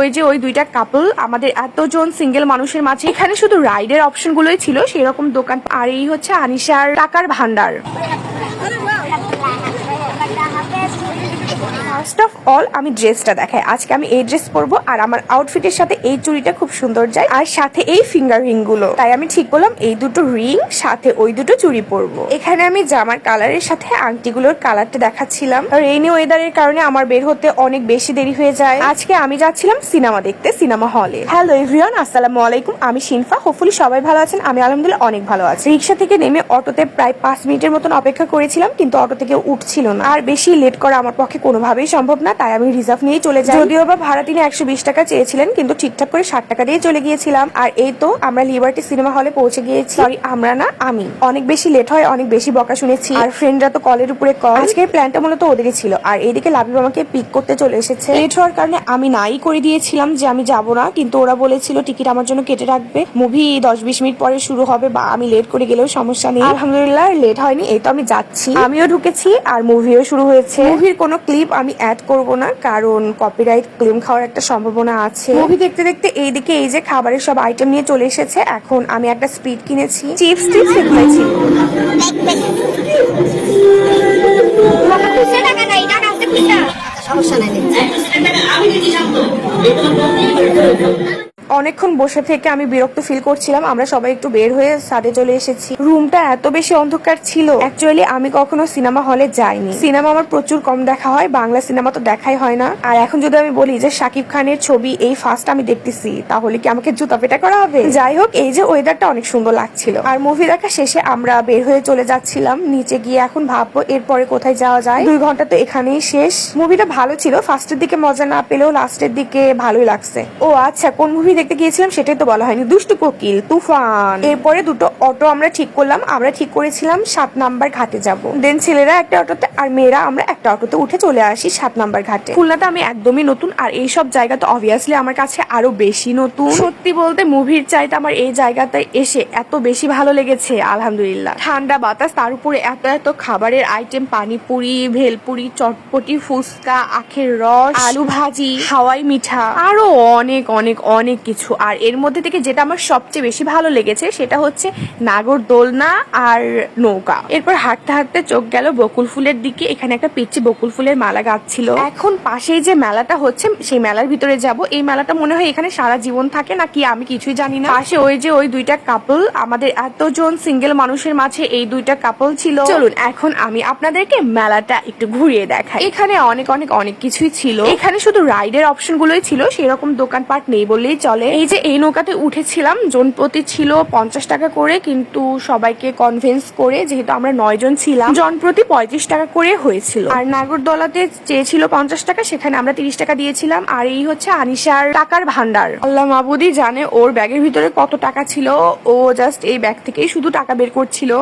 ওই যে ওই দুইটা কাপল আমাদের এতজন সিঙ্গেল মানুষের মাঝে এখানে শুধু রাইডের অপশন গুলোই ছিল সেরকম দোকান। আর এই হচ্ছে আনিশার টাকার ভান্ডার। ফার্স্ট অফ অল আমি ড্রেসটা দেখাই। আজকে আমি এই ড্রেস পরবো আর আমার আউটফিটের সাথে এই চুড়িটা খুব সুন্দর যায় আর সাথে এই ফিঙ্গার রিং গুলো, তাই আমি ঠিক করলাম এই দুটো রিং সাথে ওই দুটো চুড়ি পরবো। এখানে আমি জামার কালারের সাথে আংটিগুলোর কালারটা দেখাচ্ছিলাম। রেইনি ওয়েদারের কারণে আমার বের হতে অনেক বেশি দেরি হয়ে যায়। আজকে আমি যাচ্ছিলাম সিনেমা দেখতে, সিনেমা হলে। হ্যালো এভরিওয়ান, আসসালামু আলাইকুম। আমি শিনফা, হোপফুলি সবাই ভালো আছেন। আমি আলহামদুলিল্লাহ অনেক ভালো আছি। রিক্সা থেকে নেমে অটোতে প্রায় 5 মিনিটের মতন অপেক্ষা করেছিলাম, কিন্তু অটো থেকে উঠছিল না। আর বেশি লেট করা আমার পক্ষে কোনোভাবেই সম্ভব না, তাই আমি রিজার্ভ নিয়ে চলে যাই। যদিও বা ভাড়া তিনি 120 টাকা চেয়েছিলেন, কিন্তু ঠিকঠাক করে 60 টাকা দিয়ে চলে গিয়েছিলাম। আর এই তো আমরা লিবার্টি সিনেমা হলে পৌঁছে গিয়েছি। সরি আমরা না, আমি। অনেক বেশি লেট হয়, অনেক বেশি বকা শুনেছি, আর ফ্রেন্ডরা তো কলের উপরে কল। আজকের প্ল্যানটা মূলত ওদেরই ছিল, আর এইদিকে লাবিব আমাকে পিক করতে চলে এসেছে। লেট হওয়ার কারণে আমি নাই করে দিয়েছিলাম যে আমি যাব না, কিন্তু ওরা বলেছিল টিকিট আমার জন্য কেটে রাখবে, মুভি 10-20 মিনিট পরে শুরু হবে, বা আমি লেট করে গেলেও সমস্যা নেই। আলহামদুলিল্লাহ লেট হয়নি, এই তো আমি যাচ্ছি। আমিও ঢুকেছি আর মুভিও শুরু হয়েছে। মুভির কোনো ক্লিপ আমি অ্যাড করব না, কারণ কপিরাইট ক্লেম খাওয়ার একটা সম্ভাবনা আছে। মুভি দেখতে দেখতে এইদিকে এই যে খাবারের সব আইটেম নিয়ে চলে এসেছে। এখন আমি একটা স্প্রিট কিনেছি, চিপস টিপস কিনেছি। সমস্যা নাই। অনেকক্ষণ বসে থেকে আমি বিরক্ত ফিল করছিলাম। আমরা সবাই একটু বের হয়ে ছাদে চলে এসেছি। রুমটা এত বেশি অন্ধকার ছিল। অ্যাকচুয়ালি আমি কখনো সিনেমা হলে যাইনি। সিনেমা আমার প্রচুর কম দেখা হয়, বাংলা সিনেমা তো দেখাই হয় না। আর এখন যদি আমি বলি যে শাকিব খানের ছবি এই ফার্স্ট আমি দেখতেছি, তাহলে কি আমাকে জুতা পেটা করা হবে? যাই হোক, এই যে ওয়েদারটা অনেক সুন্দর লাগছিল। আর মুভি দেখা শেষে আমরা বের হয়ে চলে যাচ্ছিলাম নিচে গিয়ে। এখন ভাববো এরপরে কোথায় যাওয়া যায়। 2 ঘন্টা তো এখানেই শেষ। মুভিটা ভালো ছিল, ফার্স্টের দিকে মজা না পেলেও লাস্টের দিকে ভালোই লাগছে। ও আচ্ছা, কোন মুভি দেখতে গিয়েছিলাম সেটাই তো বলা হয়নি। দুষ্টু কোকিল, তুফান। এরপরে দুটো অটো আমরা ঠিক করলাম। আমরা ঠিক করেছিলাম 7 নাম্বার ঘাটে যাব। দেন ছেলেরা একটা অটোতে আর মেয়েরা আমরা একটা অটোতে উঠে চলে আসি 7 নাম্বার ঘাটে। খুলনাতে আমি একদমই নতুন, আর এইসব জায়গা তো অবভিয়াসলি আমার কাছে আরো বেশি নতুন। সত্যি বলতে মুভির চাইতে আমার এই জায়গাতে এসে এত বেশি ভালো লেগেছে। আলহামদুলিল্লাহ, ঠান্ডা বাতাস, তার উপরে এত এত খাবারের আইটেম, পানিপুরি, ভেলপুরি, চটপটি, ফুচকা, আখের রস, আলু ভাজি, হাওয়াই মিঠা, আরো অনেক অনেক অনেক কিছু। আর এর মধ্যে থেকে যেটা আমার সবচেয়ে বেশি ভালো লেগেছে সেটা হচ্ছে নাগরদোলনা আর নৌকা। এরপর হাঁটতে হাঁটতে চোখ গেল বকুল ফুলের দিকে। এখানে একটা পিচ্ছি বকুল ফুলের মালা গাছ ছিল। এখন পাশেই যে মেলাটা হচ্ছে সেই মেলার ভিতরে যাব। এই মেলাটা মনে হয় এখানে সারা জীবন থাকে নাকি আমি কিছুই জানি না। পাশে ওই যে ওই দুইটা কাপল, আমাদের এতজন সিঙ্গেল মানুষের মাঝে এই দুইটা কাপল ছিল। চলুন এখন আমি আপনাদেরকে মেলাটা একটু ঘুরিয়ে দেখাই। এখানে অনেক অনেক অনেক কিছুই ছিল। এখানে শুধু রাইডের অপশন গুলোই ছিল, সেরকম দোকানপাট নেই বললেই চলে। এই যে এই নৌকাতে উঠেছিলাম, জনপ্রতি ছিল 50 টাকা করে, কিন্তু সবাইকে কনভিন্স করে, যেহেতু আমরা 9 জন ছিলাম, জনপ্রতি 35 টাকা করে হয়েছিল। আর নাগরদোলাতে চেয়েছিল 50 টাকা, সেখানে আমরা 30 টাকা দিয়েছিলাম। আর এই হচ্ছে আনিশার টাকার ভান্ডার। আল্লাহ মাহবুদি জানে ওর ব্যাগের ভিতরে কত টাকা ছিল। ও জাস্ট এই ব্যাগ থেকেই শুধু টাকা বের করছিল,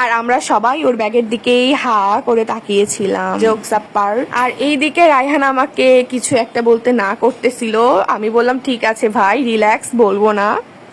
আর আমরা সবাই ওর ব্যাগের দিকেই হা করে তাকিয়েছিলাম। জোকস আপার। আর এইদিকে রায়হান আমাকে কিছু একটা বলতে না করতেছিল। আমি বললাম ঠিক আছে ভাই, রিল্যাক্স, বলবো না।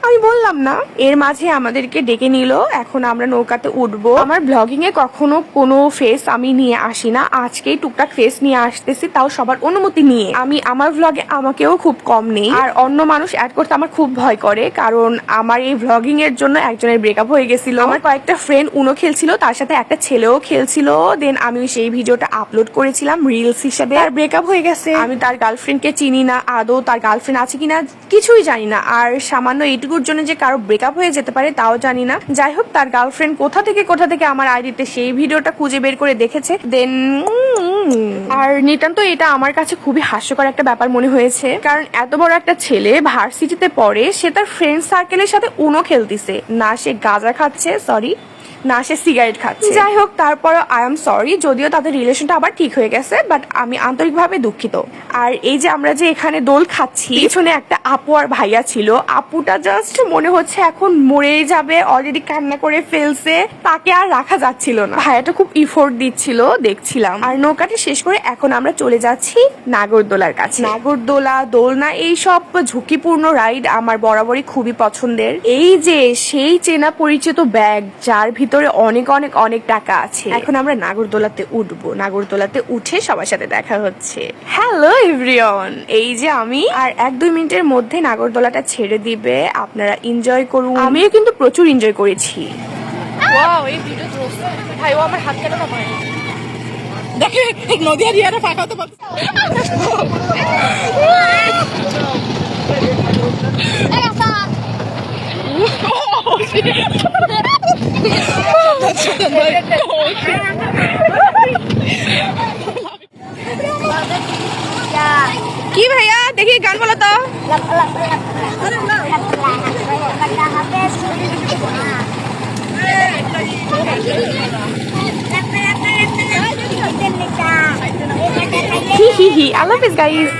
আমি বললাম না। এর মাঝে আমাদেরকে ডেকে নিল। এখন আমরা নৌকাতে উঠবো। আমার ব্লগিং এ কখনো কোনো ফেস আমি নিয়ে আসি না, আজকেই টুকটাক ফেস নিয়ে আসতেছি, তাও সবার অনুমতি নিয়ে। আমি আমার ব্লগে আমাকেও খুব কম নেই, আর অন্য মানুষ অ্যাড করতে আমার খুব ভয় করে, কারণ আমার এই ব্লগিং এর জন্য একজনের ব্রেকআপ হয়ে গেছিল। আমার কয়েকটা ফ্রেন্ড উনো খেলছিল, তার সাথে একটা ছেলেও খেলছিল। দেন আমি সেই ভিডিওটা আপলোড করেছিলাম রিলস হিসেবে। আর ব্রেকআপ হয়ে গেছে। আমি তার গার্লফ্রেন্ডকে চিনি না, আদৌ তার গার্লফ্রেন্ড আছে কিনা কিছুই জানি না। আর সামান্য এইটুকুর জন্য যে কারো ব্রেকআপ হয়ে যেতে পারে তাও জানি না। যাই হোক, তার গার্লফ্রেন্ড কোথা থেকে আমার আইডিতে সেই ভিডিওটা খুঁজে বের করে দেখেছে। দেন আর নিতান্ত এটা আমার কাছে খুবই হাস্যকর একটা ব্যাপার মনে হয়েছে, কারণ এত বড় একটা ছেলে ভার্সিটিতে পড়ে, সে তার ফ্রেন্ড সার্কেলের সাথে উনো খেলতেছে না, সে গাঁজা খাচ্ছে, সরি না, সে সিগারেট খাচ্ছে। যাই হোক, তারপর আই এম সরি, যদিও তাদের রিলেশনটা আবার ঠিক হয়ে গেছে, বাট আমি আন্তরিকভাবে দুঃখিত। আর এই যে আমরা যে এখানে দোল খাচ্ছি, পিছনে একটা আপু আর ভাইয়া ছিল। আপুটা জাস্ট মনে হচ্ছে এখন মরেই যাবে, অলরেডি কান্না করে ফেলছে, তাকে আর রাখা যাচ্ছিল না। ভাইয়াটা খুব ইফোর্ট দিচ্ছিল, দেখছিলাম। আর নৌকাটি শেষ করে এখন আমরা চলে যাচ্ছি নাগরদোলার কাছে। নাগরদোলা, দোলনা, এইসব ঝুঁকিপূর্ণ রাইড আমার বরাবরই খুবই পছন্দের। এই যে সেই চেনা পরিচিত ব্যাগ, যার ভিতরে ভিতরে অনেক অনেক অনেক টাকা আছে। এখন আমরা নাগরদোলাতে উঠবো, নাগরদোলাতে উঠে সবার সাথে দেখা হচ্ছে। হ্যালো এভরিওয়ান, এই যে আমি, আর 1-2 মিনিটের মধ্যে নাগরদোলাটা ছেড়ে দিবে, আপনারা এনজয় করুন। আমিও কিন্তু প্রচুর এনজয় করেছি। ওয়াও, এই ভিডিও ভাই ও আমার হাত কেন কামায় দেখে, নদিয়া দিয়ারে ফাঁকা তো কি ভাইয়া দেখি গান বলো তো। হি হি হি, I love this guys.